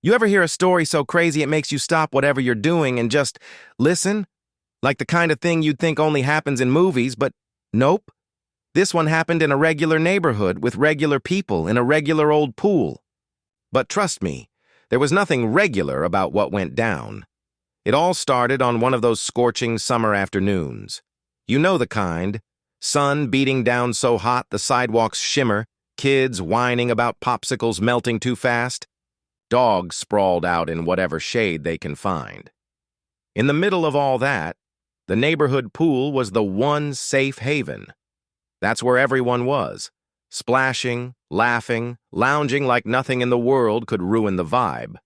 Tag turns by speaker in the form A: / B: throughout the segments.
A: You ever hear a story so crazy it makes you stop whatever you're doing and just listen? Like the kind of thing you'd think only happens in movies, but nope. This one happened in a regular neighborhood with regular people in a regular old pool. But trust me, there was nothing regular about what went down. It all started on one of those scorching summer afternoons. You know the kind. Sun beating down so hot the sidewalks shimmer, kids whining about popsicles melting too fast, dogs sprawled out in whatever shade they can find. In the middle of all that, the neighborhood pool was the one safe haven. That's where everyone was, splashing, laughing, lounging like nothing in the world could ruin the vibe.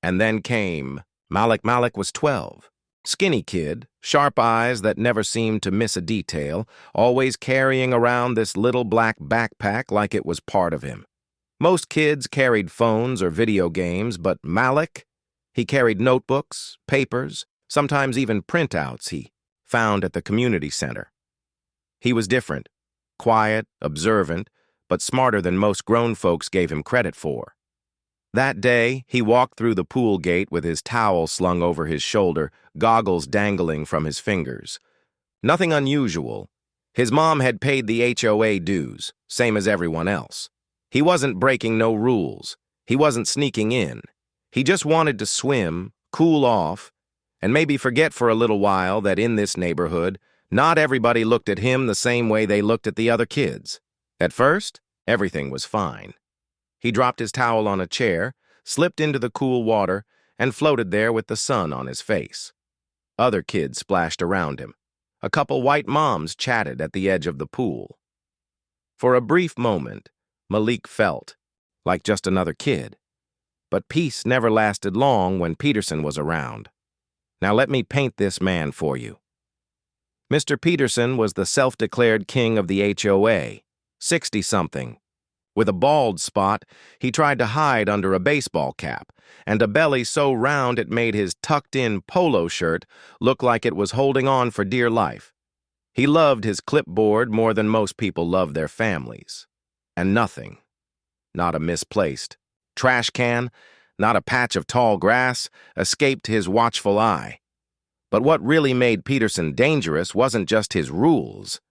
A: And then came Malik. Malik was 12. Skinny kid, sharp eyes that never seemed to miss a detail, always carrying around this little black backpack like it was part of him. Most kids carried phones or video games, but Malik, he carried notebooks, papers, sometimes even printouts he found at the community center. He was different, quiet, observant, but smarter than most grown folks gave him credit for. That day, he walked through the pool gate with his towel slung over his shoulder, goggles dangling from his fingers. Nothing unusual. His mom had paid the HOA dues, same as everyone else. He wasn't breaking no rules. He wasn't sneaking in. He just wanted to swim, cool off, and maybe forget for a little while that in this neighborhood, not everybody looked at him the same way they looked at the other kids. At first, everything was fine. He dropped his towel on a chair, slipped into the cool water, and floated there with the sun on his face. Other kids splashed around him. A couple white moms chatted at the edge of the pool. For a brief moment, Malik felt like just another kid. But peace never lasted long when Peterson was around. Now let me paint this man for you. Mr. Peterson was the self-declared king of the HOA, 60-something. With a bald spot, he tried to hide under a baseball cap, and a belly so round it made his tucked-in polo shirt look like it was holding on for dear life. He loved his clipboard more than most people love their families. And nothing, not a misplaced trash can, not a patch of tall grass, escaped his watchful eye. But what really made Peterson dangerous wasn't just his rules.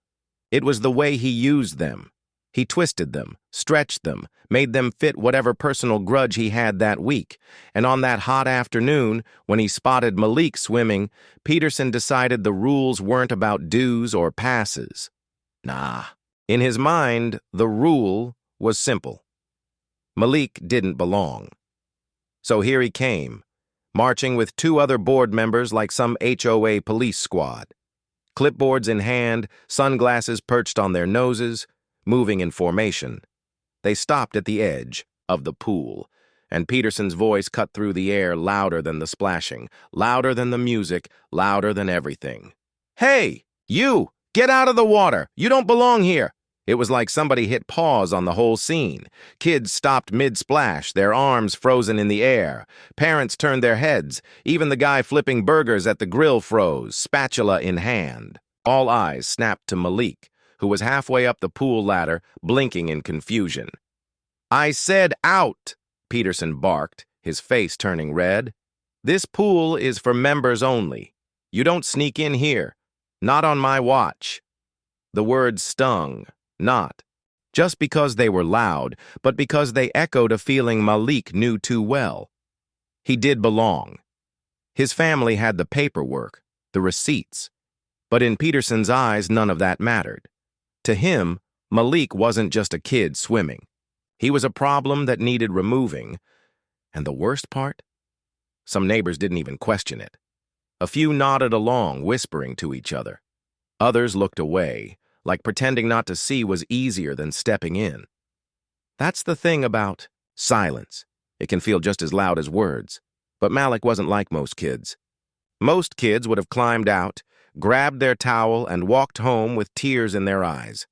A: It was the way he used them. He twisted them, stretched them, made them fit whatever personal grudge he had that week. And on that hot afternoon, when he spotted Malik swimming, Peterson decided the rules weren't about dues or passes. Nah. In his mind, the rule was simple. Malik didn't belong. So here he came, marching with two other board members like some HOA police squad. Clipboards in hand, sunglasses perched on their noses, moving in formation. They stopped at the edge of the pool, and Peterson's voice cut through the air louder than the splashing, louder than the music, louder than everything. "Hey, you! Get out of the water! You don't belong here!" It was like somebody hit pause on the whole scene. Kids stopped mid-splash, their arms frozen in the air. Parents turned their heads. Even the guy flipping burgers at the grill froze, spatula in hand. All eyes snapped to Malik, who was halfway up the pool ladder, blinking in confusion. "I said out," Peterson barked, his face turning red. "This pool is for members only. You don't sneak in here. Not on my watch." The words stung. Not just because they were loud, but because they echoed a feeling Malik knew too well. He did belong. His family had the paperwork, the receipts. But in Peterson's eyes, none of that mattered. To him, Malik wasn't just a kid swimming. He was a problem that needed removing. And the worst part? Some neighbors didn't even question it. A few nodded along, whispering to each other. Others looked away, like pretending not to see was easier than stepping in. That's the thing about silence. It can feel just as loud as words. But Malik wasn't like most kids. Most kids would have climbed out, grabbed their towel, and walked home with tears in their eyes.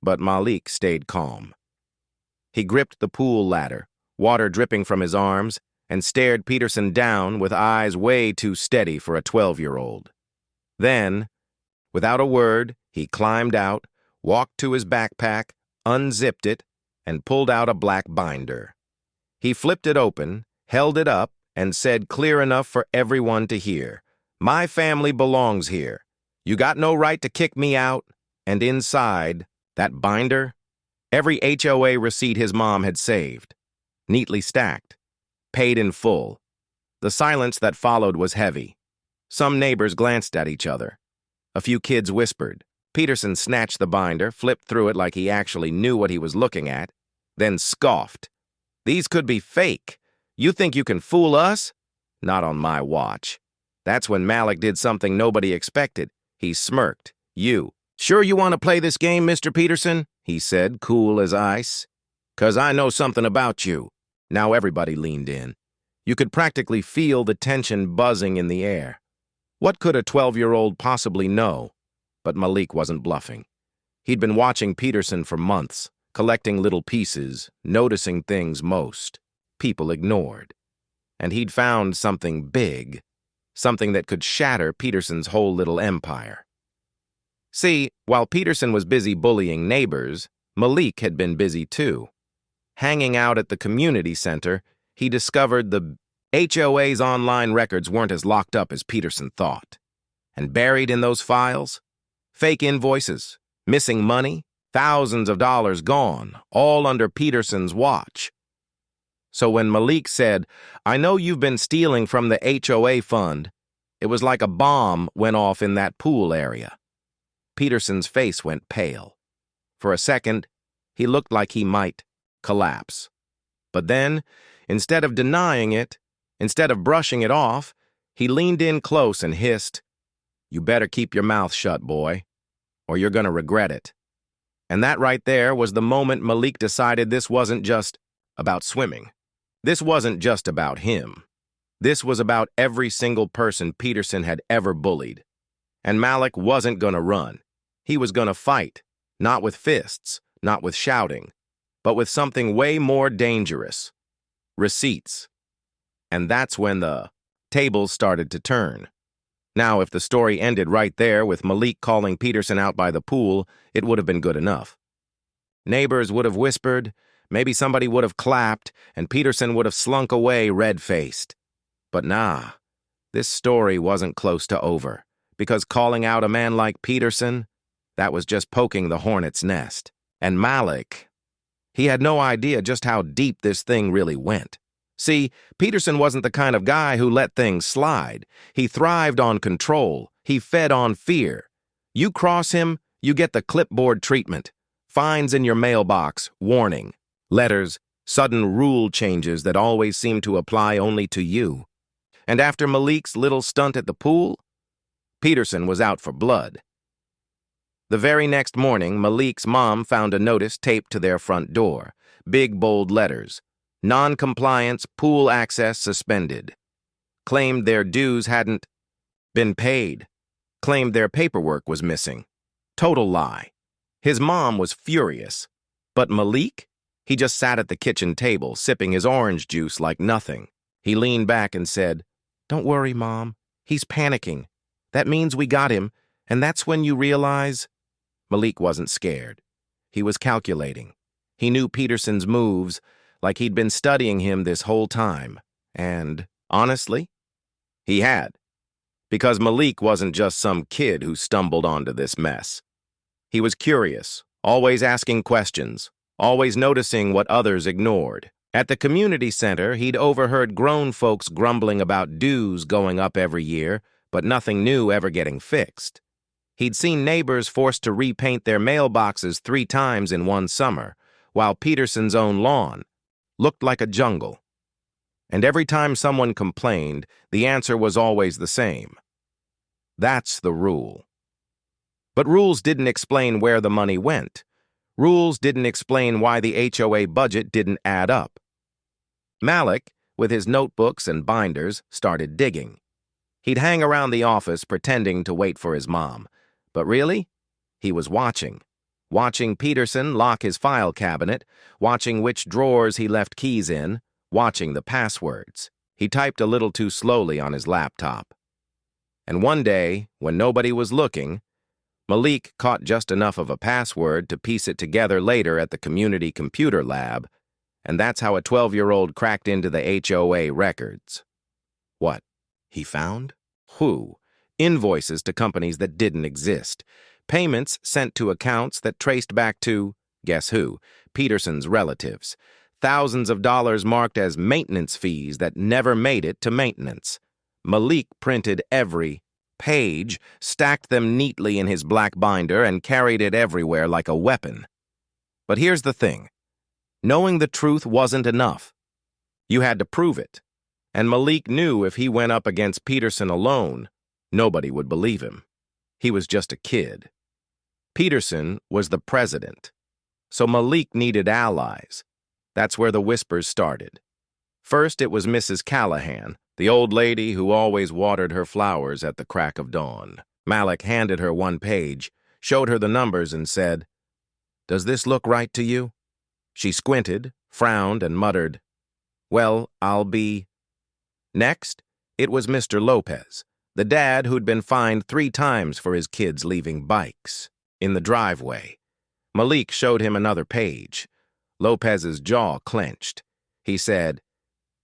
A: But Malik stayed calm. He gripped the pool ladder, water dripping from his arms, and stared Peterson down with eyes way too steady for a 12-year-old. Then, without a word, he climbed out, walked to his backpack, unzipped it, and pulled out a black binder. He flipped it open, held it up, and said clear enough for everyone to hear, "My family belongs here. You got no right to kick me out." And inside, that binder, every HOA receipt his mom had saved, neatly stacked, paid in full. The silence that followed was heavy. Some neighbors glanced at each other. A few kids whispered. Peterson snatched the binder, flipped through it like he actually knew what he was looking at, then scoffed. "These could be fake. You think you can fool us? Not on my watch." That's when Malik did something nobody expected. He smirked. "Sure you want to play this game, Mr. Peterson?" he said, cool as ice. "'Cause I know something about you." Now everybody leaned in. You could practically feel the tension buzzing in the air. What could a 12-year-old possibly know? But Malik wasn't bluffing. He'd been watching Peterson for months, collecting little pieces, noticing things most people ignored. And he'd found something big, something that could shatter Peterson's whole little empire. See, while Peterson was busy bullying neighbors, Malik had been busy too. Hanging out at the community center, he discovered the HOA's online records weren't as locked up as Peterson thought. And buried in those files, fake invoices, missing money, thousands of dollars gone, all under Peterson's watch. So when Malik said, "I know you've been stealing from the HOA fund," it was like a bomb went off in that pool area. Peterson's face went pale. For a second, he looked like he might collapse. But then, instead of denying it, instead of brushing it off, he leaned in close and hissed, "You better keep your mouth shut, boy, or you're gonna regret it." And that right there was the moment Malik decided this wasn't just about swimming. This wasn't just about him. This was about every single person Peterson had ever bullied. And Malik wasn't gonna run. He was gonna fight, not with fists, not with shouting, but with something way more dangerous: receipts. And that's when the tables started to turn. Now, if the story ended right there with Malik calling Peterson out by the pool, it would have been good enough. Neighbors would have whispered, maybe somebody would have clapped, and Peterson would have slunk away red-faced. But nah, this story wasn't close to over, because calling out a man like Peterson, that was just poking the hornet's nest. And Malik, he had no idea just how deep this thing really went. See, Peterson wasn't the kind of guy who let things slide. He thrived on control. He fed on fear. You cross him, you get the clipboard treatment. Fines in your mailbox, warning. Letters, sudden rule changes that always seem to apply only to you. And after Malik's little stunt at the pool, Peterson was out for blood. The very next morning, Malik's mom found a notice taped to their front door. Big, bold letters. Non-compliance, pool access suspended. Claimed their dues hadn't been paid. Claimed their paperwork was missing. Total lie. His mom was furious. But Malik? He just sat at the kitchen table, sipping his orange juice like nothing. He leaned back and said, "Don't worry, Mom. He's panicking. That means we got him, and that's when you realize..." Malik wasn't scared. He was calculating. He knew Peterson's moves, like he'd been studying him this whole time. And, honestly, he had. Because Malik wasn't just some kid who stumbled onto this mess. He was curious, always asking questions, always noticing what others ignored. At the community center, he'd overheard grown folks grumbling about dues going up every year, but nothing new ever getting fixed. He'd seen neighbors forced to repaint their mailboxes 3 times in one summer, while Peterson's own lawn looked like a jungle. And every time someone complained, the answer was always the same. That's the rule. But rules didn't explain where the money went. Rules didn't explain why the HOA budget didn't add up. Malik, with his notebooks and binders, started digging. He'd hang around the office pretending to wait for his mom. But really, he was watching. Watching Peterson lock his file cabinet, watching which drawers he left keys in, watching the passwords. He typed a little too slowly on his laptop. And one day, when nobody was looking, Malik caught just enough of a password to piece it together later at the community computer lab, And that's how a 12-year-old cracked into the HOA records. What? He found? Who? Invoices to companies that didn't exist. Payments sent to accounts that traced back to, guess who? Peterson's relatives. Thousands of dollars marked as maintenance fees that never made it to maintenance. Malik printed every page, stacked them neatly in his black binder, and carried it everywhere like a weapon. But here's the thing. Knowing the truth wasn't enough. You had to prove it. And Malik knew if he went up against Peterson alone, nobody would believe him. He was just a kid. Peterson was the president. So Malik needed allies. That's where the whispers started. First, it was Mrs. Callahan, the old lady who always watered her flowers at the crack of dawn. Malik handed her one page, showed her the numbers, and said, "Does this look right to you?" She squinted, frowned, and muttered, "Well, I'll be..." Next, it was Mr. Lopez, the dad who'd been fined 3 times for his kids leaving bikes in the driveway. Malik showed him another page. Lopez's jaw clenched. He said,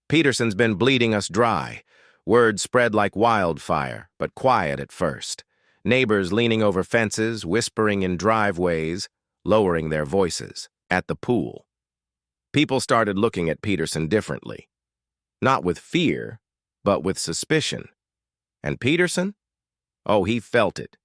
A: "Peterson's been bleeding us dry." Word spread like wildfire, but quiet at first. Neighbors leaning over fences, whispering in driveways, lowering their voices. At the pool, people started looking at Peterson differently. Not with fear, but with suspicion. And Peterson? Oh, he felt it,